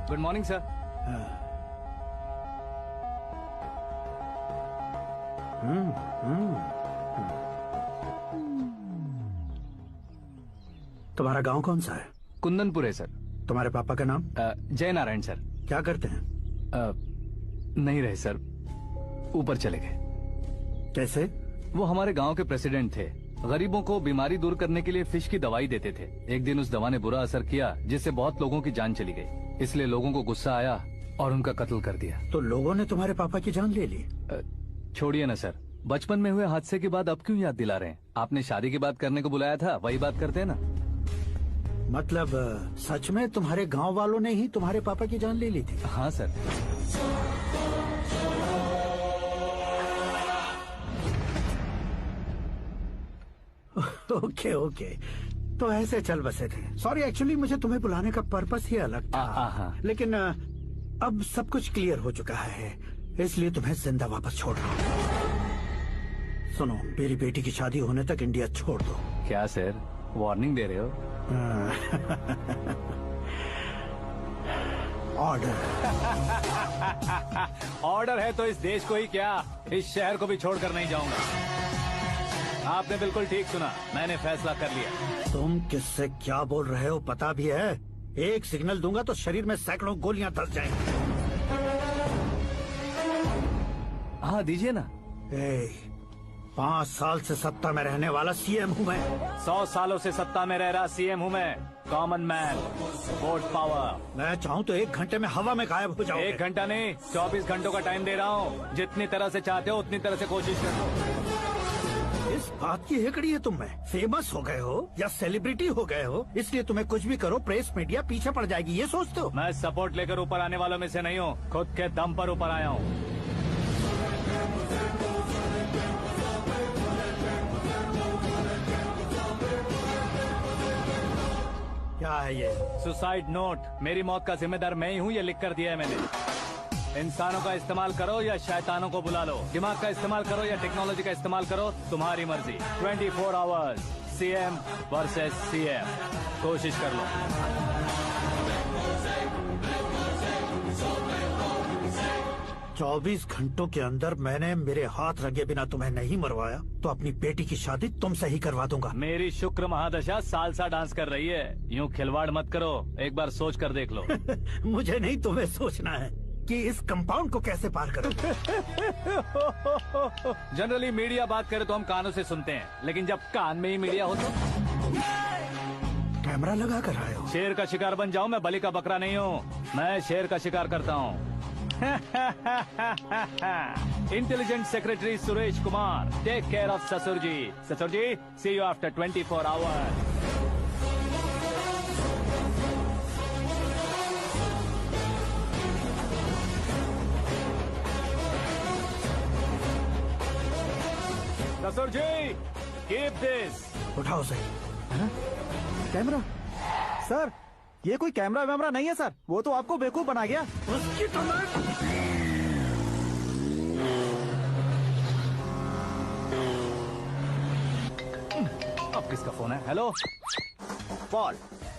Good morning sir. तुम्हारा गांव कौन सा है? कुंदनपुर है सर। तुम्हारे पापा का नाम? जय नारायण सर। क्या करते हैं? नहीं रहे सर, ऊपर चले गए। कैसे? वो हमारे गांव के प्रेसिडेंट थे। गरीबों को बीमारी दूर करने के लिए फिश की दवाई देते थे। एक दिन उस दवा ने बुरा असर किया, जिससे बहुत लोगों की जान चली गई। इसलिए लोगों को गुस्सा आया और उनका कत्ल कर दिया। तो लोगों ने तुम्हारे पापा की जान ले ली? छोड़िए ना सर, बचपन में हुए हादसे की बात अब क्यों याद दिला रहे हैं? आपने शादी की बात करने को बुलाया था, वही बात करते हैं ना। मतलब सच में तुम्हारे गांव वालों ने ही तुम्हारे पापा की जान ले ली थी? हाँ सर। ओके ओके, तो ऐसे चल बसे थे। सॉरी, एक्चुअली मुझे तुम्हें बुलाने का पर्पस ही अलग था। लेकिन अब सब कुछ क्लियर हो चुका है, इसलिए तुम्हें जिंदा वापस छोड़ रहा हूँ। सुनो, मेरी बेटी की शादी होने तक इंडिया छोड़ दो। क्या सर, वार्निंग दे रहे हो? ऑर्डर। ऑर्डर है तो इस देश को ही क्या, इस शहर को भी छोड़कर नहीं जाऊंगा। आपने बिल्कुल ठीक सुना, मैंने फैसला कर लिया। तुम किससे क्या बोल रहे हो पता भी है? एक सिग्नल दूंगा तो शरीर में सैकड़ों गोलियां धस जाएंगी। हाँ दीजिए ना। 5 साल से सत्ता में रहने वाला सीएम हूँ मैं। 100 सालों से सत्ता में रह रहा सीएम हूँ मैं। Common man, vote power. मैं चाहूँ तो 1 घंटे में हवा में गायब हो जाऊँ। 1 घंटा नहीं, 24 घंटों का टाइम दे रहा हूँ। जितनी तरह से चाहते हो उतनी तरह से कोशिश करो। इस बात की हेकड़ी है तुम में? फेमस हो गए हो या सेलिब्रिटी हो गए हो, इसलिए तुम्हें कुछ भी करो प्रेस मीडिया पीछे पड़ जाएगी, ये सोचते हो? मैं सपोर्ट लेकर ऊपर आने वालों में से नहीं हूँ, खुद के दम पर ऊपर आया हूँ। क्या है ये? Suicide note. मेरी मौत का जिम्मेदार मैं ही हूँ, ये लिख कर दिया है मैंने। इंसानों का इस्तेमाल करो या शैतानों को बुला लो, दिमाग का इस्तेमाल करो या टेक्नोलॉजी का इस्तेमाल करो, तुम्हारी मर्जी। 24 आवर्स, सीएम वर्सेस सीएम, कोशिश कर लो। चौबीस घंटों के अंदर मैंने मेरे हाथ रंगे बिना तुम्हें नहीं मरवाया तो अपनी बेटी की शादी तुमसे ही करवा दूंगा। मेरी शुक्र महादशा सालसा डांस कर रही है, यूँ खिलवाड़ मत करो, एक बार सोच कर देख लो। मुझे नहीं, तुम्हें सोचना है कि इस कंपाउंड को कैसे पार करो। जनरली मीडिया बात करे तो हम कानों से सुनते हैं, लेकिन जब कान में ही मीडिया हो तो कैमरा लगा कर आए हो। शेर का शिकार बन जाऊं, मैं बलि का बकरा नहीं हूँ, मैं शेर का शिकार करता हूँ। Intelligent secretary Suresh Kumar, take care of ससुर जी। ससुर जी, सी यू आफ्टर 24 आवर्स। ससुर जी, कीप दिस। उठाओ सही। कैमरा? सर, ये कोई कैमरा वैमरा नहीं है सर, वो तो आपको बेवकूफ बना गया। उसकी तो अब किसका फोन है? हेलो पॉल,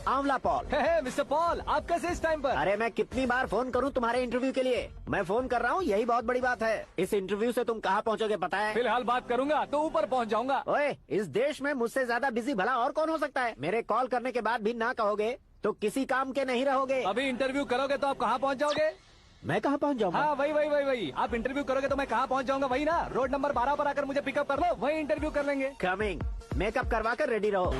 आंवला पॉल। मिस्टर पॉल, आप कैसे इस टाइम पर? अरे मैं कितनी बार फोन करूं तुम्हारे इंटरव्यू के लिए? मैं फोन कर रहा हूं, यही बहुत बड़ी बात है। इस इंटरव्यू से तुम कहां पहुंचोगे पता है? फिलहाल बात करूंगा तो ऊपर पहुंच जाऊंगा। ओए, इस देश में मुझसे ज्यादा बिजी भला और कौन हो सकता है? मेरे कॉल करने के बाद भी ना कहोगे तो किसी काम के नहीं रहोगे। अभी इंटरव्यू करोगे तो आप कहाँ पहुँच जाओगे? मैं कहाँ पहुँच जाऊंगा? हाँ वही। आप इंटरव्यू करोगे तो मैं कहाँ पहुँच जाऊंगा? वही ना, रोड नंबर 12 पर आकर मुझे पिकअप कर लो, वही इंटरव्यू कर लेंगे। कमिंग। मेकअप करवा कर रेडी रहो।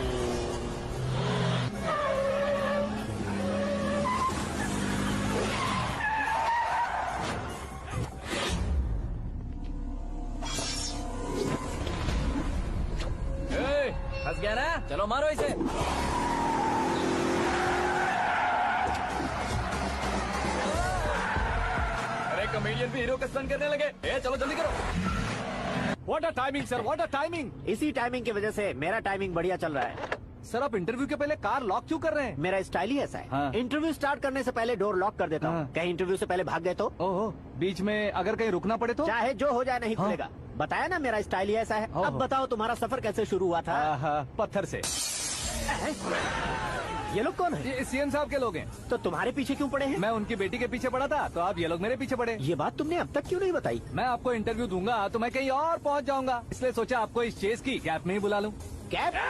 फंस गया ना, चलो मारो इसे। अरे कॉमेडियन भी हीरो का स्टंट करने लगे। चलो जल्दी करो। What a timing sir, what a timing. इसी टाइमिंग की वजह से मेरा टाइमिंग बढ़िया चल रहा है। सर आप इंटरव्यू के पहले कार लॉक क्यों कर रहे हैं? मेरा स्टाइल ही ऐसा है। हाँ। इंटरव्यू स्टार्ट करने से पहले डोर लॉक कर देता हूँ। हाँ। कहीं इंटरव्यू से पहले भाग गए तो? ओहो, बीच में अगर कहीं रुकना पड़े तो? चाहे जो हो जाए नहीं हाँ। खुलेगा। बताया ना मेरा स्टाइल ही ऐसा है। अब बताओ तुम्हारा सफर कैसे शुरू हुआ था? पत्थर से। ये लोग कौन है? ये सीएम साहब के लोग हैं। तो तुम्हारे पीछे क्यों पड़े हैं? मैं उनकी बेटी के पीछे पड़ा था, तो आप ये लोग मेरे पीछे पड़े। ये बात तुमने अब तक क्यों नहीं बताई? मैं आपको इंटरव्यू दूंगा तो मैं कहीं और पहुंच जाऊंगा, इसलिए सोचा आपको इस चेस की कैप में ही बुला लूं। कैब में?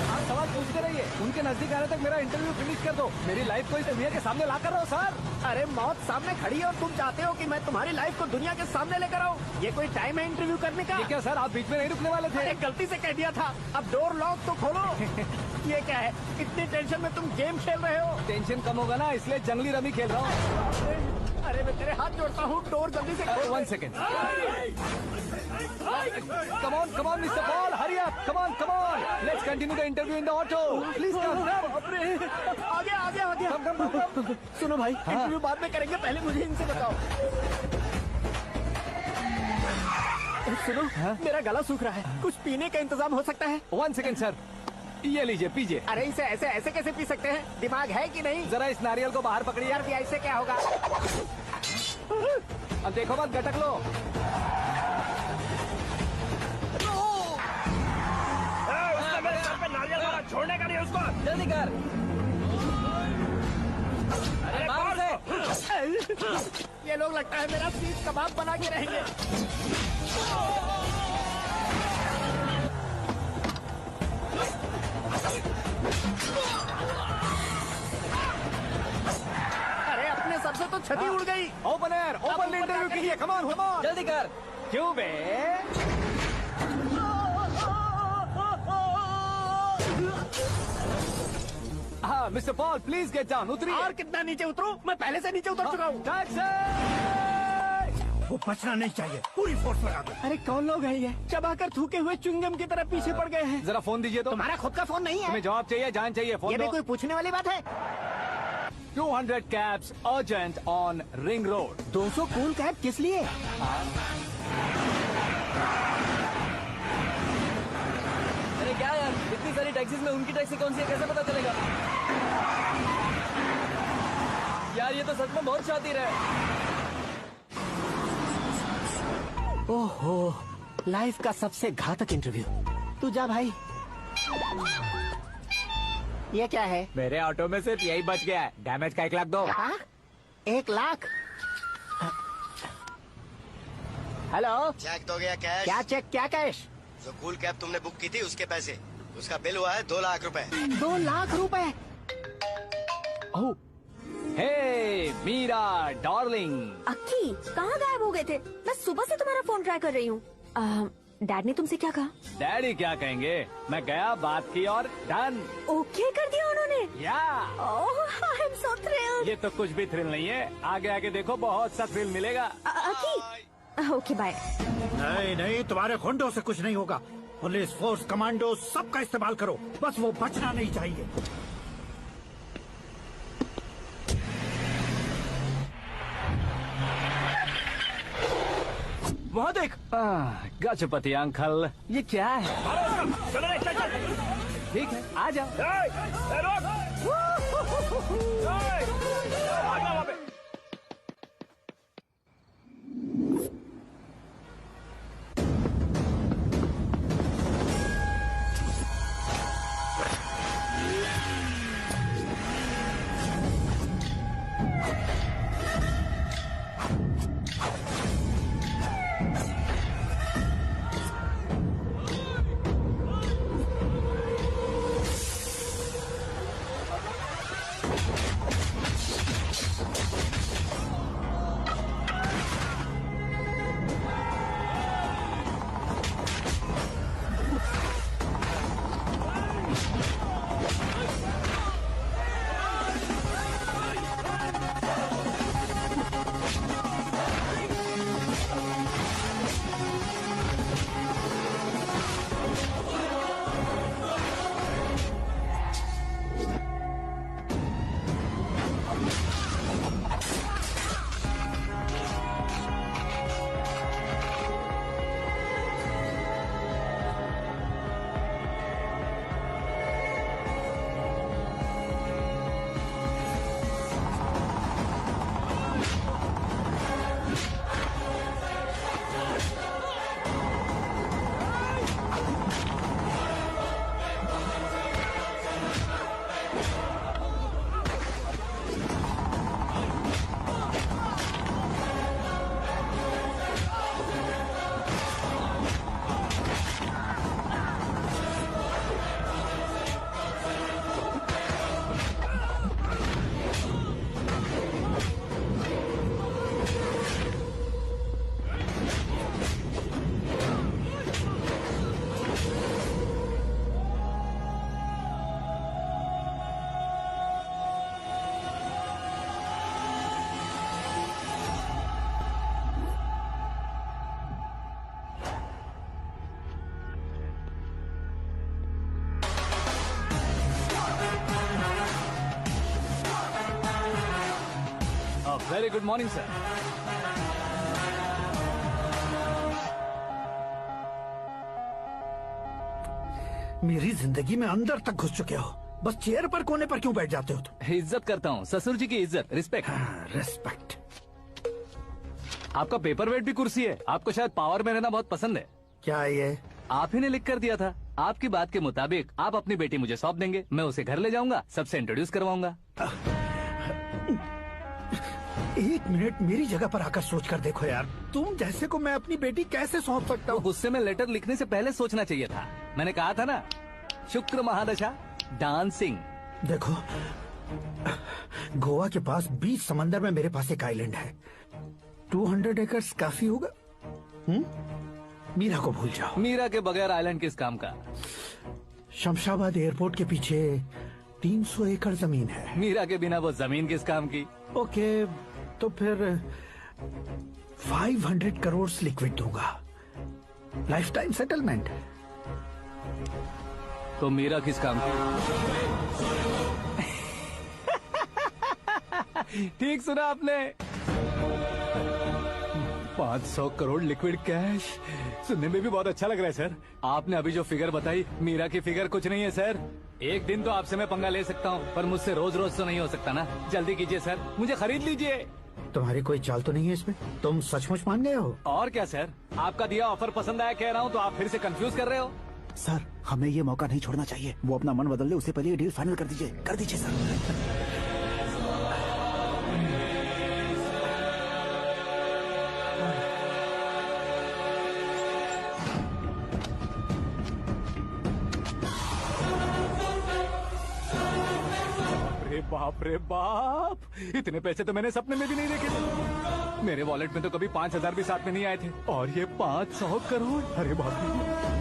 आप सवाल पूछते रहिए, उनके नजदीक आने तक मेरा इंटरव्यू फिनिश कर दो। मेरी लाइफ को इस दुनिया के सामने ला कर रहो सर। अरे मौत सामने खड़ी है और तुम चाहते हो कि मैं तुम्हारी लाइफ को दुनिया के सामने लेकर आऊं? ये कोई टाइम है इंटरव्यू करने का? ये क्या सर, आप बीच में नहीं रुकने वाले थे? अरे गलती से कह दिया था, अब डोर लॉक तो खोलो। ये क्या है, इतनी टेंशन में तुम गेम खेल रहे हो? टेंशन कम होगा ना, इसलिए जंगली रमी खेल रहा हूँ। अरे मैं तेरे हाथ जोड़ता हूँ, डोर जल्दी से खोल। 1 second. Come on, Mr. Paul, hurry up. Come on. Let's continue the interview in the auto. Please come. आगे। Come. सुनो भाई, इंटरव्यू बाद में करेंगे, पहले मुझे इनसे बताओ। सुनो, मेरा गला सूख रहा है, कुछ पीने का इंतजाम हो सकता है? 1 सेकेंड सर, ये लीजिए पीजिए। अरे इसे ऐसे कैसे पी सकते हैं? दिमाग है कि नहीं? जरा इस नारियल को बाहर पकड़िए। यार भैया, इससे क्या होगा? अब देखो मत, गटक लो। छोड़ने का नहीं उसको। जल्दी कर। अरे बाहर से। ये लोग लगता है मेरा सीख कबाब बना के रहेंगे। अरे अपने सर से तो छती उड़ गई। ओपन एयर, ओपन इंटरव्यू कीजिए। कम ऑन, जल्दी कर। क्यों बे? हाँ mister Paul, please get down. उतरिए। और कितना नीचे उतरूं? मैं पहले से नीचे उतर चुका हूँ। वो बचना नहीं चाहिए, पूरी फोर्स लगा दो। अरे कौन लोग हैं ये? चबाकर थूके हुए चुंगम की तरह पीछे पड़ गए हैं। जरा फोन दीजिए तो। तुम्हारा खुद का फोन नहीं है? तुम्हें जवाब चाहिए, जान चाहिए, फोन ये भी दो। कोई पूछने वाली बात है? 200 cabs urgent on Ring Road. 200 cool cab किस लिए? अरे क्या यार, इतनी सारी टैक्सीज में उनकी टैक्सी कौन सी है, कैसे पता चलेगा? यार ये तो सच में बहुत शातिर है। ओहो, लाइफ का सबसे घातक इंटरव्यू। तू जा भाई। ये क्या है? मेरे ऑटो में सिर्फ यही बच गया है। डैमेज का 1 लाख दो। हाँ? 1 लाख? हेलो, चेक तो गया कैश। क्या चेक, क्या कैश? जो कूल कैब तुमने बुक की थी उसके पैसे, उसका बिल हुआ है 2 लाख रुपए। 2 लाख रुपए? ओह, हे मीरा डार्लिंग। अक्की, कहाँ गायब हो गए थे? मैं सुबह से तुम्हारा फोन ट्राई कर रही हूँ। डैड ने तुमसे क्या कहा? डैडी क्या कहेंगे, मैं गया, बात की और डन। ओके कर दिया उन्होंने? या ओह, आई एम सो थ्रिल्ड। ये तो कुछ भी थ्रिल नहीं है, आगे आगे देखो बहुत सा थ्रिल मिलेगा। अक्की, ओके बाय। नहीं, तुम्हारे गुंडों से कुछ नहीं होगा। पुलिस फोर्स, कमांडो, सबका इस्तेमाल करो, बस वो बचना नहीं चाहिए। वहाँ देख। गजपति अंकल, ये क्या है? ठीक है, आ जाओ। Very good morning sir. मेरी जिंदगी में अंदर तक घुस चुके हो, बस चेयर पर कोने पर क्यों बैठ जाते हो तुम? इज्जत करता हूँ, ससुर जी की इज्जत, रिस्पेक्ट। रेस्पेक्ट। आपका पेपर वेट भी कुर्सी है। आपको शायद पावर में रहना बहुत पसंद है। क्या ये? आप ही ने लिख कर दिया था। आपकी बात के मुताबिक आप अपनी बेटी मुझे सौंप देंगे, मैं उसे घर ले जाऊंगा, सबसे इंट्रोड्यूस करवाऊंगा। एक मिनट मेरी जगह पर आकर सोच कर देखो यार, तुम जैसे को मैं अपनी बेटी कैसे सौंप सकता तो हूँ? गुस्से में लेटर लिखने से पहले सोचना चाहिए था। मैंने कहा था ना, शुक्र महादशा डांसिंग। देखो, गोवा के पास बीच समंदर में मेरे पास एक आइलैंड है। 200 एकर्स काफी होगा। मीरा को भूल जाओ। मीरा के बगैर आइलैंड किस काम का? शमशाबाद एयरपोर्ट के पीछे 300 एकड़ जमीन है। मीरा के बिना वो जमीन किस काम की? ओके, तो फिर 500 करोड़ लिक्विड दूंगा, लाइफ टाइम सेटलमेंट। तो मीरा किस काम की? ठीक सुना आपने, 500 करोड़ लिक्विड कैश। सुनने में भी बहुत अच्छा लग रहा है सर। आपने अभी जो फिगर बताई, मीरा की फिगर कुछ नहीं है सर। एक दिन तो आपसे मैं पंगा ले सकता हूँ, पर मुझसे रोज रोज तो नहीं हो सकता ना। जल्दी कीजिए सर, मुझे खरीद लीजिए। तुम्हारी कोई चाल तो नहीं है इसमें? तुम सचमुच मान गए हो? और क्या सर, आपका दिया ऑफर पसंद आया कह रहा हूँ, तो आप फिर से कंफ्यूज कर रहे हो। सर, हमें ये मौका नहीं छोड़ना चाहिए। वो अपना मन बदल ले, उससे पहले ये डील फाइनल कर दीजिए। कर दीजिए सर। अरे बाप रे बाप, इतने पैसे तो मैंने सपने में भी नहीं देखे थे। मेरे वॉलेट में तो कभी 5,000 भी साथ में नहीं आए थे, और ये 500 करोड़। अरे बाप रे।